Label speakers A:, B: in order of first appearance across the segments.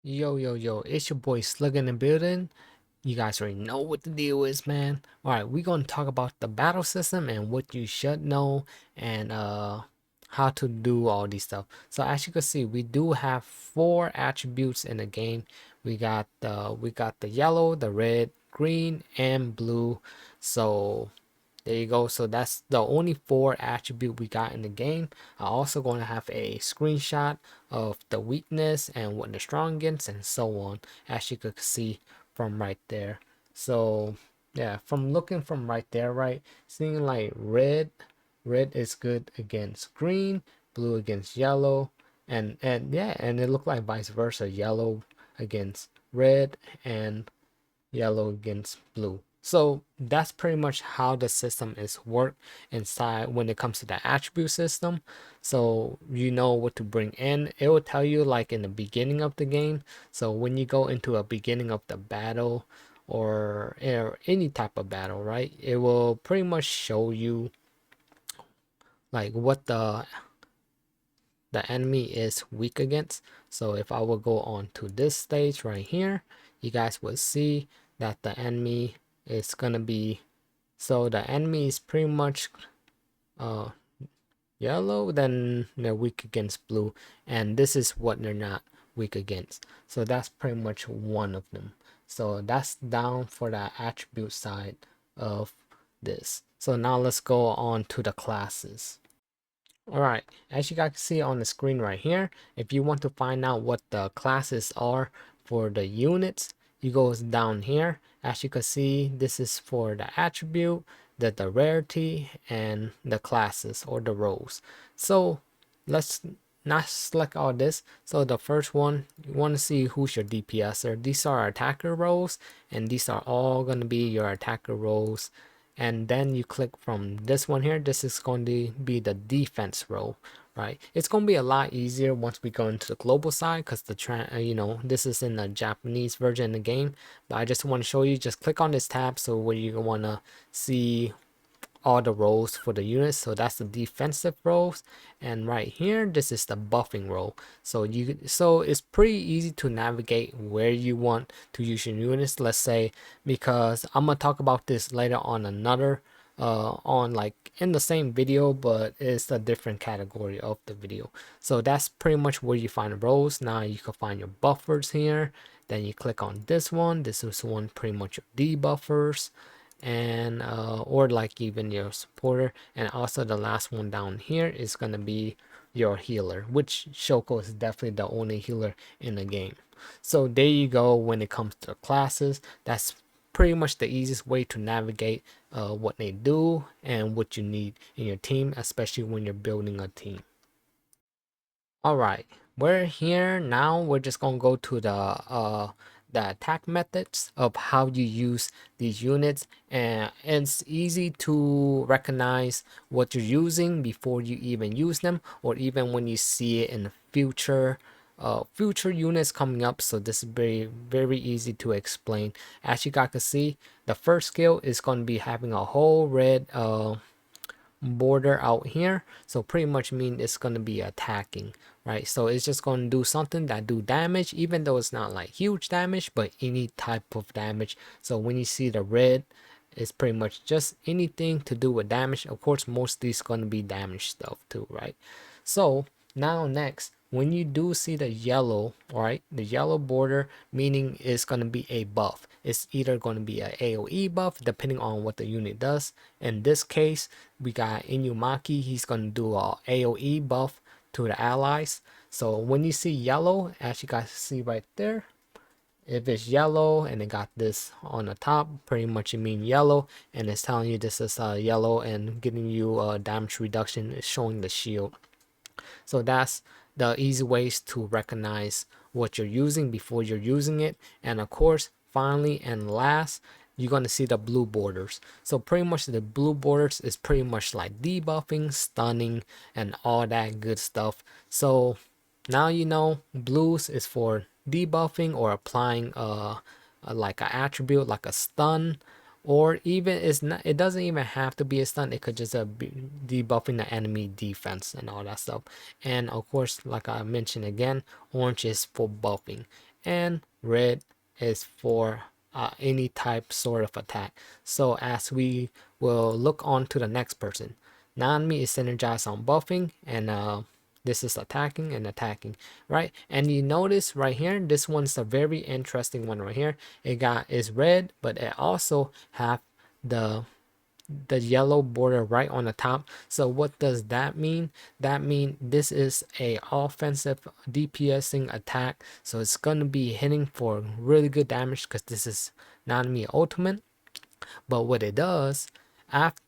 A: Yo, yo, yo, it's your boy Slug in the building. You guys already know what the deal is, man. Alright, we're gonna talk about the battle system and what you should know and how to do all these stuff. So as you can see, we do have four attributes in the game. We got the yellow, the red, green, and blue. So there you go. So that's the only four attribute we got in the game. I'm also going to have a screenshot of the weakness and what they're strong against and so on, as you could see from right there. So yeah, from looking from right there, right, seeing like red is good against green, blue against yellow, and yeah, and it looked like vice versa, yellow against red and yellow against blue. So that's pretty much how the system is worked inside when it comes to the attribute system. So you know what to bring in. It will tell you like in the beginning of the game. So when you go into a beginning of the battle or any type of battle, right? It will pretty much show you like what the enemy is weak against. So if I will go on to this stage right here, you guys will see that the enemy is gonna be, so the enemy is pretty much uh yellow, then they're weak against blue, and this is what they're not weak against. So that's pretty much one of them. So that's down for the attribute side of this. So now let's go on to the classes. Alright, as you guys can see on the screen right here, if you want to find out what the classes are for the units, you go down here. As you can see, this is for the attribute, the rarity, and the classes or the roles. So let's not select all this. So the first one, you want to see who's your DPSer. These are attacker roles, and these are all going to be your attacker roles. And then you click from this one here. This is going to be the defense role, right? It's going to be a lot easier once we go into the global side, because this is in the Japanese version of the game. But I just want to show you, just click on this tab so where you want to see all the roles for the units. So that's the defensive roles, and right here this is the buffing role. So it's pretty easy to navigate where you want to use your units. Let's say, because I'm gonna talk about this later on another on like in the same video, but it's a different category of the video. So that's pretty much where you find the roles. Now you can find your buffers here, then you click on this one. This is one pretty much your debuffers, and or like even your supporter. And also the last one down here is going to be your healer, which Shoko is definitely the only healer in the game. So there you go. When it comes to classes, that's pretty much the easiest way to navigate what they do and what you need in your team, especially when you're building a team. All right, we're here now. We're just gonna go to the attack methods of how you use these units, and it's easy to recognize what you're using before you even use them, or even when you see it in the future units coming up. So this is very easy to explain. As you guys can see, the first skill is going to be having a whole red border out here. So pretty much mean it's going to be attacking, right? So it's just going to do something that do damage, even though it's not like huge damage, but any type of damage. So when you see the red, it's pretty much just anything to do with damage. Of course, mostly it's going to be damage stuff too, right? So now next, when you do see the yellow, all right, the yellow border, meaning it's going to be a buff. It's either going to be a AoE buff depending on what the unit does. In this case, we got Inumaki. He's going to do a AoE buff to the allies. So when you see yellow, as you guys see right there, if it's yellow and it got this on the top, pretty much it mean yellow, and it's telling you this is yellow and giving you a damage reduction. It's showing the shield. So that's the easy ways to recognize what you're using before you're using it. And of course, finally and last, you're going to see the blue borders. So pretty much the blue borders is pretty much like debuffing, stunning, and all that good stuff. So now you know blues is for debuffing or applying like an attribute like a stun, or even it doesn't even have to be a stun. It could just be debuffing the enemy defense and all that stuff. And of course, like I mentioned again, orange is for buffing. and red is for any type sort of attack. So as we will look on to the next person, Nanami is synergized on buffing, and this is attacking and attacking, right? And you notice right here, this one's a very interesting one right here. It got is red, but it also have the yellow border right on the top. So what does that mean? That mean this is a offensive DPSing attack. So it's gonna be hitting for really good damage because this is Nanami ultimate. But what it does, after,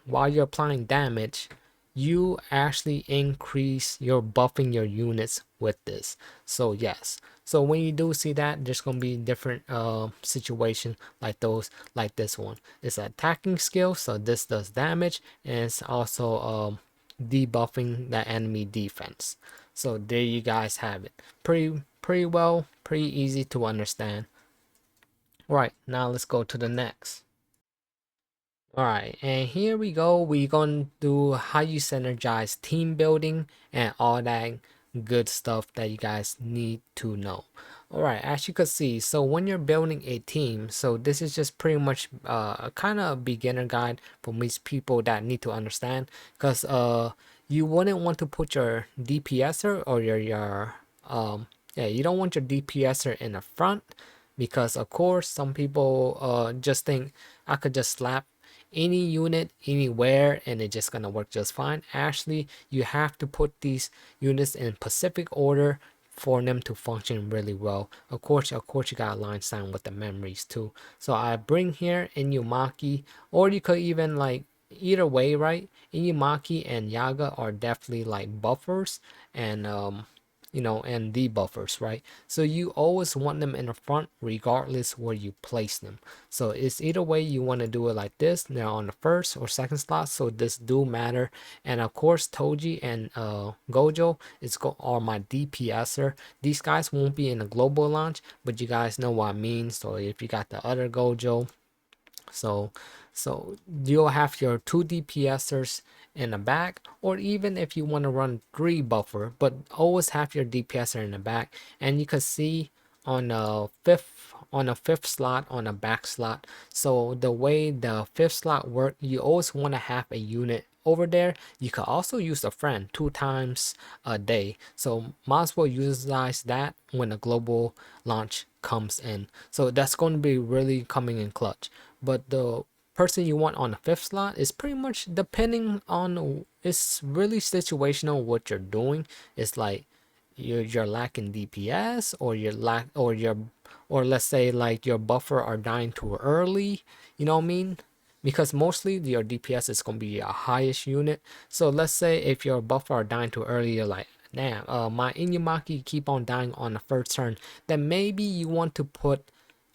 A: while you're applying damage, you actually increase your buffing your units with this. So yes, so when you do see that, there's gonna be different situation like those, like this one. It's an attacking skill, so this does damage, and it's also debuffing the enemy defense. So there you guys have it. Pretty easy to understand. All right, now let's go to the next. All right, and here we go. We're going to do how you synergize team building and all that good stuff that you guys need to know. All right, as you can see, so when you're building a team, so this is just pretty much a kind of beginner guide for most people that need to understand, because you wouldn't want to put your DPSer or your yeah, you don't want your DPSer in the front, because of course some people just think I could just slap any unit anywhere and it's just gonna work just fine. Actually, you have to put these units in specific order for them to function really well. Of course, you gotta align sign with the memories too. So I bring here Inumaki, or you could even like either way, right? Inumaki and Yaga are definitely like buffers, and you know, and debuffers, right? So you always want them in the front regardless where you place them. So it's either way you want to do it like this. They're on the first or second slot, so this do matter. And of course, Toji and Gojo are my DPSer. These guys won't be in the global launch, but you guys know what I mean. So if you got the other Gojo, so you'll have your two DPSers in the back, or even if you want to run 3 buffer, but always have your DPSer in the back. And you can see on a fifth slot, on a back slot. So the way the fifth slot work, you always want to have a unit over there. You can also use a friend 2 times a day, so might as well utilize that when the global launch comes in. So that's going to be really coming in clutch. But the person you want on the fifth slot is pretty much depending on, it's really situational what you're doing. It's like you're lacking DPS, or or let's say like your buffer are dying too early, you know what I mean? Because mostly your DPS is gonna be your highest unit. So let's say if your buffer are dying too early, you're like, damn, my Inumaki keep on dying on the first turn, then maybe you want to put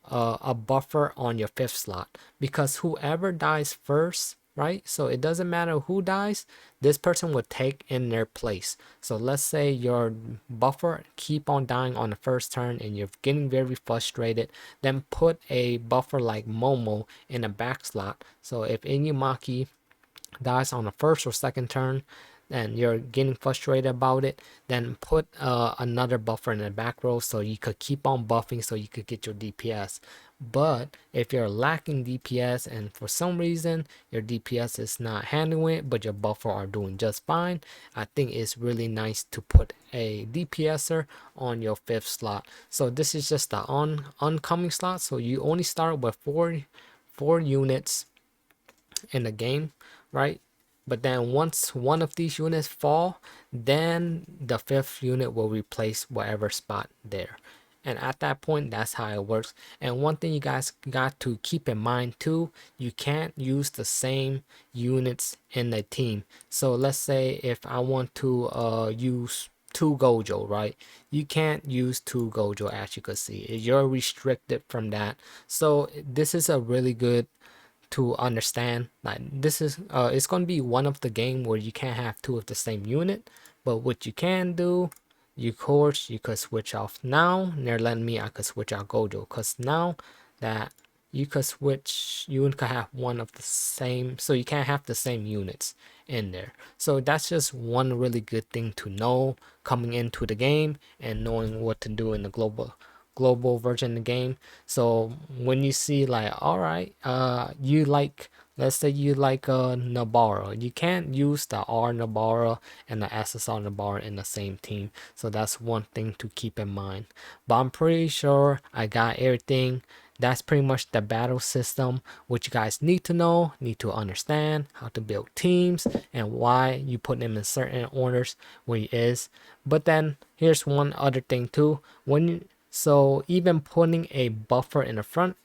A: a buffer on your fifth slot, because whoever dies first, right? So it doesn't matter who dies, this person will take in their place. So let's say your buffer keep on dying on the first turn and you're getting very frustrated, then put a buffer like Momo in a back slot. So if Inumaki dies on the first or second turn and you're getting frustrated about it, then put another buffer in the back row so you could keep on buffing so you could get your DPS. But if you're lacking DPS and for some reason your DPS is not handling it, but your buffer are doing just fine, I think it's really nice to put a DPSer on your fifth slot. So this is just the oncoming slot, so you only start with four units in the game, right? But then once one of these units fall, then the fifth unit will replace whatever spot there. And at that point, that's how it works. And one thing you guys got to keep in mind too, you can't use the same units in the team. So let's say if I want to use 2 Gojo, right? You can't use 2 Gojo, as you can see. You're restricted from that. So this is a really good to understand. Like this is it's going to be one of the game where you can't have 2 of the same unit, but what you can do, you course you could switch off. Now they're letting me, I could switch out Gojo, because now that you could switch, you could have one of the same, so you can't have the same units in there. So that's just one really good thing to know coming into the game and knowing what to do in the global version of the game. So when you see like, all right, you like, let's say you like Nabara, you can't use the R Nabara and the SSR Nabara in the same team. So that's one thing to keep in mind. But I'm pretty sure I got everything. That's pretty much the battle system, which you guys need to know, need to understand how to build teams and why you put them in certain orders where it is. But then here's one other thing too. So even putting a buffer in the front,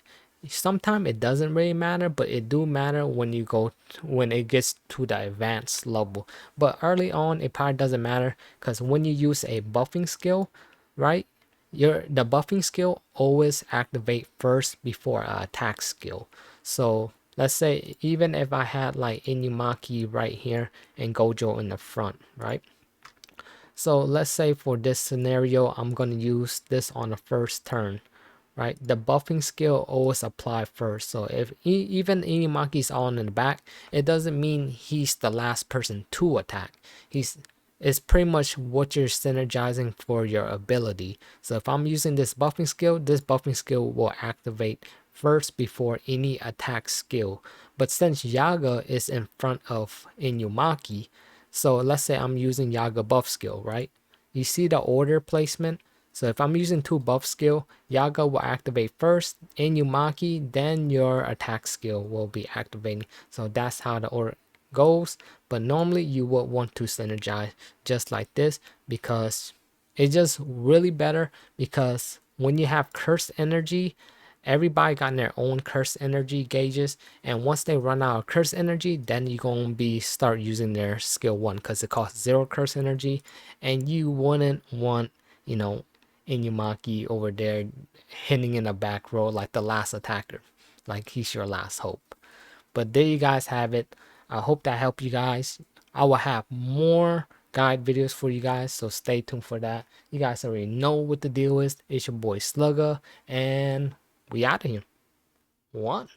A: sometimes it doesn't really matter, but it do matter when you go when it gets to the advanced level. But early on it probably doesn't matter, because when you use a buffing skill, right, the buffing skill always activate first before an attack skill. So let's say even if I had like Inumaki right here and Gojo in the front, right? So let's say for this scenario, I'm going to use this on the first turn, right? The buffing skill always apply first. So if even Inimaki's on in the back, it doesn't mean he's the last person to attack. It's pretty much what you're synergizing for your ability. So if I'm using this buffing skill will activate first before any attack skill. But since Yaga is in front of Inumaki, so let's say I'm using Yaga buff skill, right? You see the order placement? So if I'm using 2 buff skill, Yaga will activate first, Inumaki, then your attack skill will be activating. So that's how the order goes. But normally you would want to synergize just like this, because it's just really better, because when you have cursed energy, everybody got their own curse energy gauges, and once they run out of curse energy, then you're gonna be start using their skill 1, because it costs 0 curse energy, and you wouldn't want, you know, Inumaki over there hitting in the back row like the last attacker, like he's your last hope. But there you guys have it. I hope that helped you guys. I will have more guide videos for you guys, so stay tuned for that. You guys already know what the deal is. It's your boy Slugger, and we out of here. One.